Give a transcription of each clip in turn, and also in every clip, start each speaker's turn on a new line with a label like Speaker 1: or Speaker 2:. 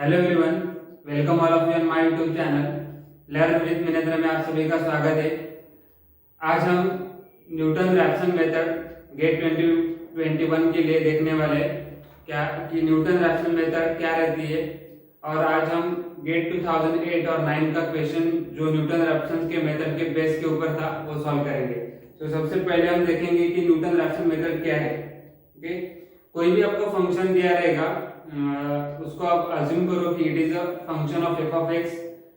Speaker 1: Hello everyone, welcome all of you on my YouTube channel learn with Minendra में आप सभी का स्वागत है। आज हम न्यूटन रैप्सन मेथड गेट 2021 के लिए देखने वाले हैं क्या कि न्यूटन रैप्सन मेथड क्या रहती है। और आज हम गेट 2008 और 9 का क्वेश्चन जो न्यूटन रैप्सन के मेथड के बेस के ऊपर था वो सॉल्व करेंगे। तो सबसे पहले हम देखेंगे कि न्यूटन रैप्सन मेथड क्या है। ओके, कोई भी आपको फंक्शन दिया रहेगा, उसको आप अज्यूम करो कि it is a function of f of x,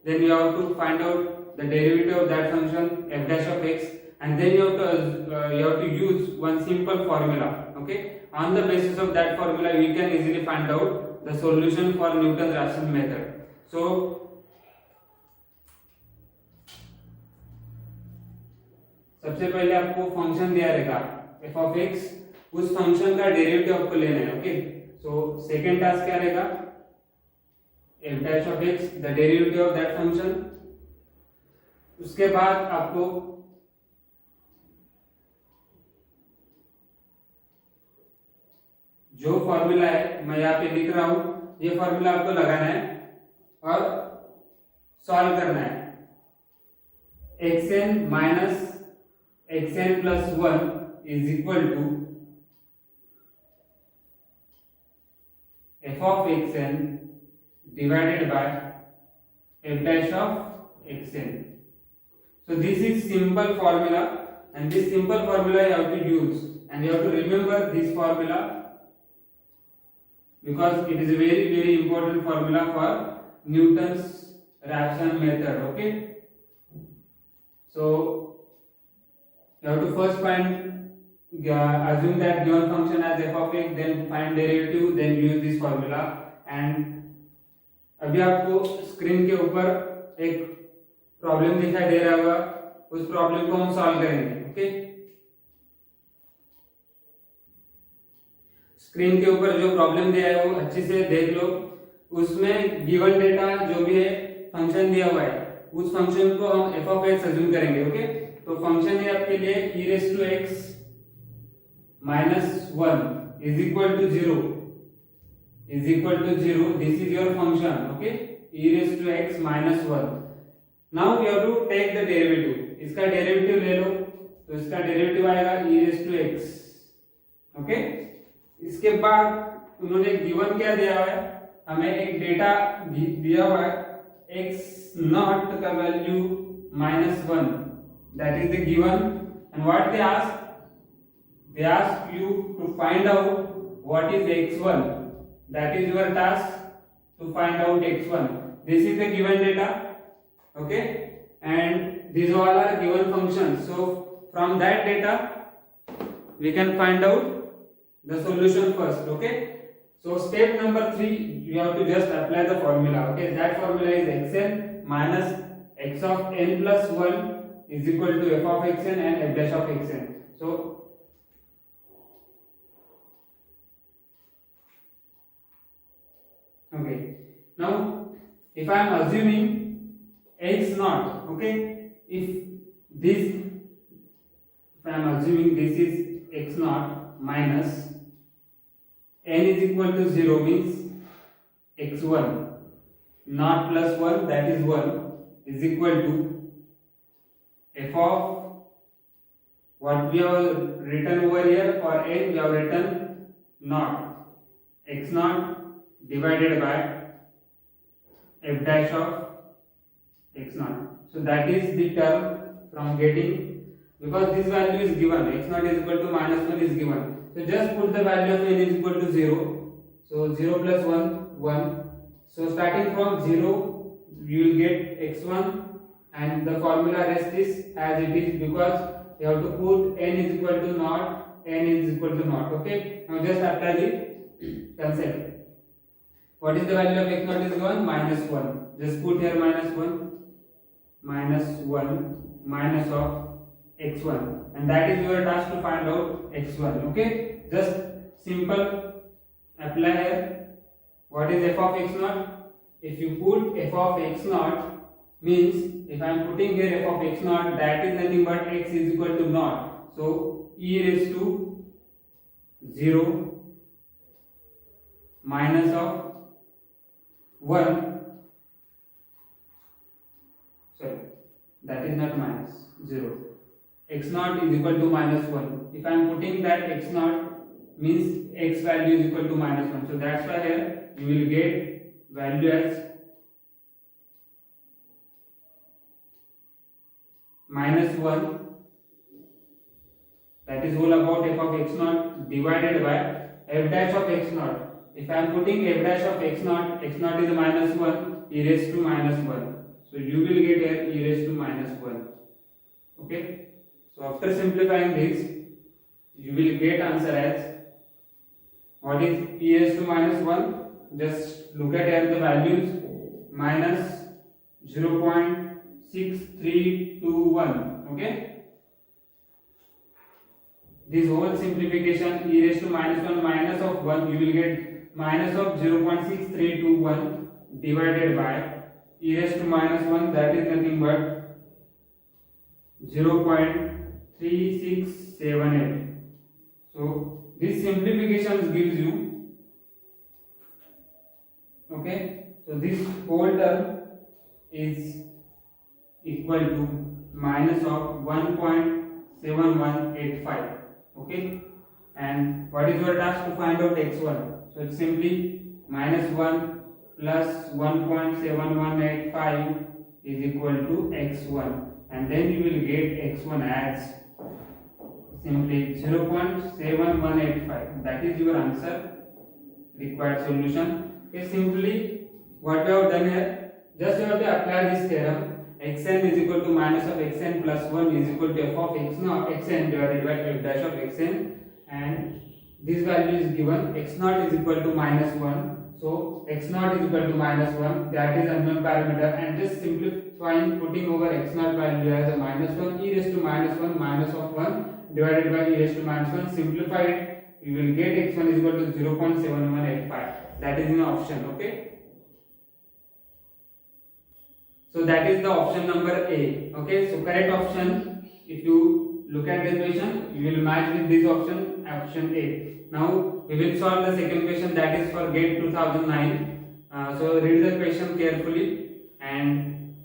Speaker 1: then you have to find out the derivative of that function f dash of x, and then you have to use one simple formula. Okay, on the basis of that formula we can easily find out the solution for Newton-Raphson method. So सबसे पहले आपको function दिया रहेगा f of x, उस function का derivative आपको लेना है। ओके, सो सेकेंड टास्क क्या रहेगा, f dash of x the derivative of that function. उसके बाद आपको जो फॉर्मूला है मैं यहाँ पे लिख रहा हूं, ये फॉर्मूला आपको लगाना है और सॉल्व करना है। xn minus xn plus 1 is equal to f of xn divided by f dash of xn. So this is simple formula, and this simple formula you have to use, and you have to remember this formula because it is a very important formula for Newton's Raphson method. Okay, so you have to first assume that given function as f of x, then find derivative, then use this formula. And अभी आपको screen के ऊपर एक problem दिखाई दे रहा होगा, उस problem को हम सॉल्व करेंगे। ओके, स्क्रीन के ऊपर जो प्रॉब्लम दिया है वो अच्छे से देख लो। उसमें गिवन डेटा जो भी है फंक्शन दिया हुआ है, उस फंक्शन को हम f of x अज्यूम करेंगे। ओके, तो फंक्शन है आपके लिए e raised to x minus 1 is equal to 0 is equal to 0. This is your function. Okay, e raised to x minus 1. Now you have to take the derivative. इसका derivative ले लो, तो इसका derivative आएगा e raised to x. Okay, इसके बाद उन्होंने given क्या दिया हुआ है, हमें एक डेटा दिया हुआ है x नॉट का value -1, that is the given, and what they ask you to find out what is x1. That is your task, to find out x1. This is the given data. Okay, and these all are given functions, so from that data we can find out the solution first. Okay, so step number 3, you have to just apply the formula. Okay, that formula is xn minus x of n plus 1 is equal to f of xn and f dash of xn. So okay, now if I am assuming x naught, okay, if I am assuming this is x naught minus n is equal to 0 means x1 naught plus 1, that is 1, is equal to f of what we have written over here for n, we have written naught, x naught divided by f dash of x naught. So that is the term from getting, because this value is given, x naught is equal to -1 is given, so just put the value of n is equal to 0. So 0 plus 1 1, so starting from 0 you will get x1, and the formula rest is as it is because you have to put n is equal to naught, n is equal to naught. Okay, now just apply the concept. What is the value of x naught is given? -1. Just put here -1 minus of x1, and that is your task to find out x1. Okay, just simple apply here. What is f of x naught? If you put f of x naught means if I am putting here f of x naught, that is nothing but x is equal to naught, so e raised to 0 minus of 1, sorry, that is not minus 0. X naught is equal to minus 1. If I am putting that x naught means x value is equal to minus 1. So that's why here you will get value as minus 1. That is all about f of x naught divided by f dash of x naught. If I am putting f dash of x naught is minus 1 e raised to minus 1. So you will get here e raised to minus 1. Okay. So after simplifying this, you will get answer as, what is e raised to minus 1? Just look at here the values, minus 0.6321. Okay. This whole simplification e raised to minus 1 minus of 1, you will get minus of 0.6321 divided by e raised to minus 1, that is nothing but 0.3678. So this simplification gives you, okay, so this whole term is equal to minus of 1.7185. Okay, and what is your task? To find out x1. So it's simply minus 1 plus 1.7185 is equal to x1, and then you will get x1 as simply 0.7185. that is your answer, required solution. Okay, simply what we have done here, just you have to apply this theorem. Xn is equal to minus of xn plus 1 is equal to f of x naught xn divided by f dash of xn, and this value is given. X naught is equal to minus 1. So x naught is equal to minus 1, that is unknown parameter, and just simplifying, putting over x naught value as a minus 1 e raised to minus 1 minus of 1 divided by e raised to minus 1. Simplify it, you will get x1 is equal to 0.7185. that is in option. Okay. So that is the option number A. Okay, so correct option, if you look at the question, you will match with this option, option A. Now we will solve the second question, that is for GATE 2009. So read the question carefully, and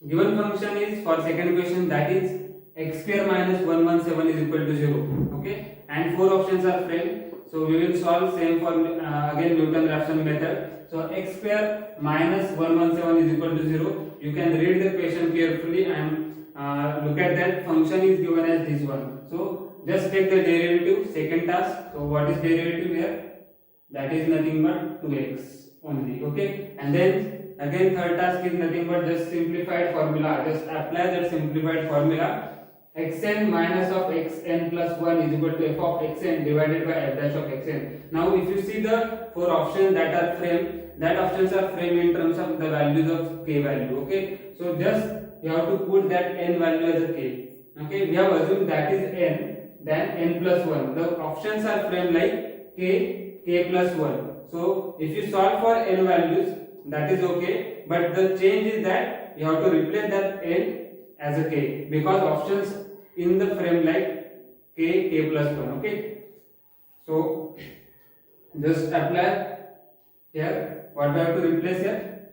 Speaker 1: given function is for second question, that is x square minus 117 is equal to 0. Okay, and four options are framed. So we will solve same for again Newton-Raphson method. So x square minus 117 is equal to 0. You can read the question carefully and look at that function is given as this one. So just take the derivative, second task. So what is derivative here? That is nothing but 2x only. Okay, and then again third task is nothing but just simplified formula. Just apply that simplified formula. Xn minus of xn plus 1 is equal to f of xn divided by f dash of xn. Now if you see the four options that are framed, that options are framed in terms of the values of k value. Okay, so just you have to put that n value as a k. Okay, we have assumed that is n, then n plus 1. The options are framed like k plus 1. So if you solve for n values, that is okay, but the change is that you have to replace that n as a k, because options in the frame like k plus 1. Okay, so just apply here. What we have to replace here?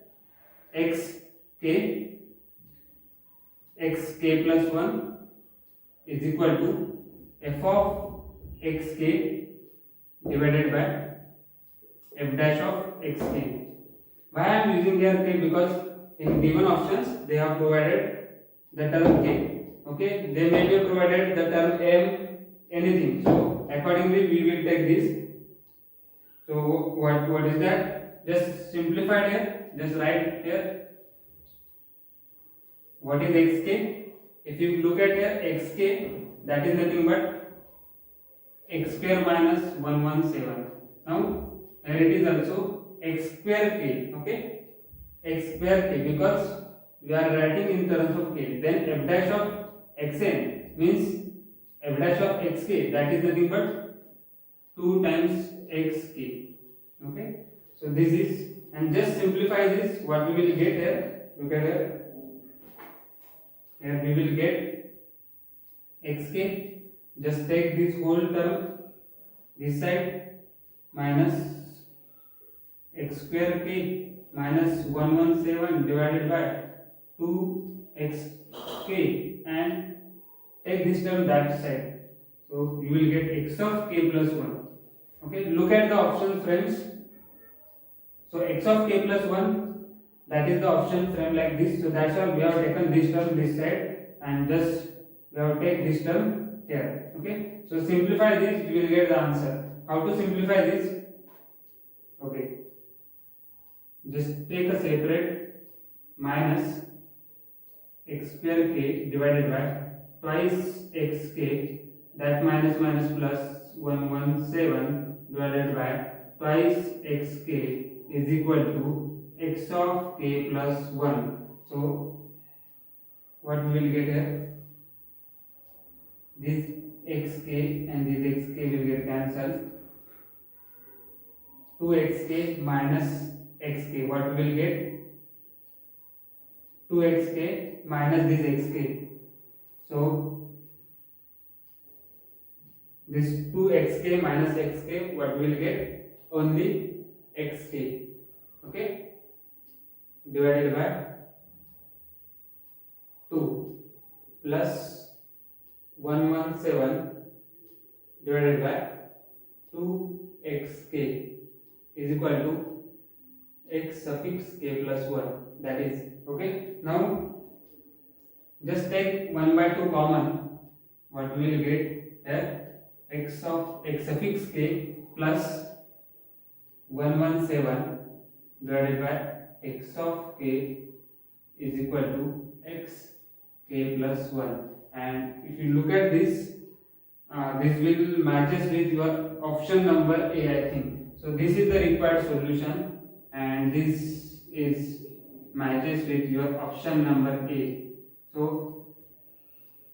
Speaker 1: xk plus 1 is equal to f of xk divided by f dash of xk. Why I am using here k? Because in given options they have provided the term k. Okay, they may be provided the term m, anything. So accordingly we will take this. So what is that? Just simplify here. Just write here. What is xk? If you look at here, xk, that is nothing but x square minus 117. Now here it is also x square k. Okay, x square k, because we are writing in terms of k. Then f dash of xn means f dash of xk, that is nothing but 2 times xk. Okay, so this is, and just simplify this, what we will get here, look at here. Here we will get xk, just take this whole term this side minus x square k minus 117 divided by 2xk and take this term that side. So you will get x of k plus 1. Okay, look at the option friends. So x of k plus 1, that is the option frame like this. So that's why we have taken this term this side and just we have take this term here. Okay, so simplify this, you will get the answer. How to simplify this? Okay, just take a separate minus x square k divided by twice xk, that minus minus plus 117 divided by twice xk is equal to x of k plus 1. So what we will get here? This xk and this xk will get cancelled. 2xk minus xk, what we will get? 2xk minus this xk. So this 2xk minus xk, what we will get? Only xk. Okay, divided by 2 plus 117 divided by 2xk is equal to x suffix k plus 1, that is. Okay, now just take 1 by 2 common, what we will get here? X suffix k plus 117 divided by x of k is equal to x k plus 1. And if you look at this, this will matches with your option number A, I think. So this is the required solution and this is matches with your option number A. So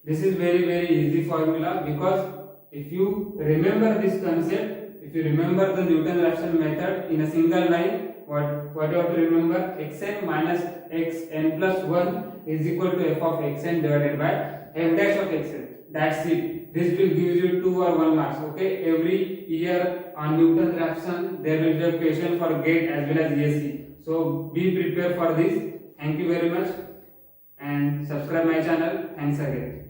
Speaker 1: this is very easy formula, because if you remember this concept, if you remember the Newton-Raphson method in a single line, what you have to remember? Xn minus xn plus 1 is equal to f of xn divided by f dash of xn. That's it. This will give you 2 or 1 marks. Okay, every year on Newton-Raphson there will be a question for GATE as well as ESE. So be prepared for this. Thank you very much and subscribe my channel. Thanks again.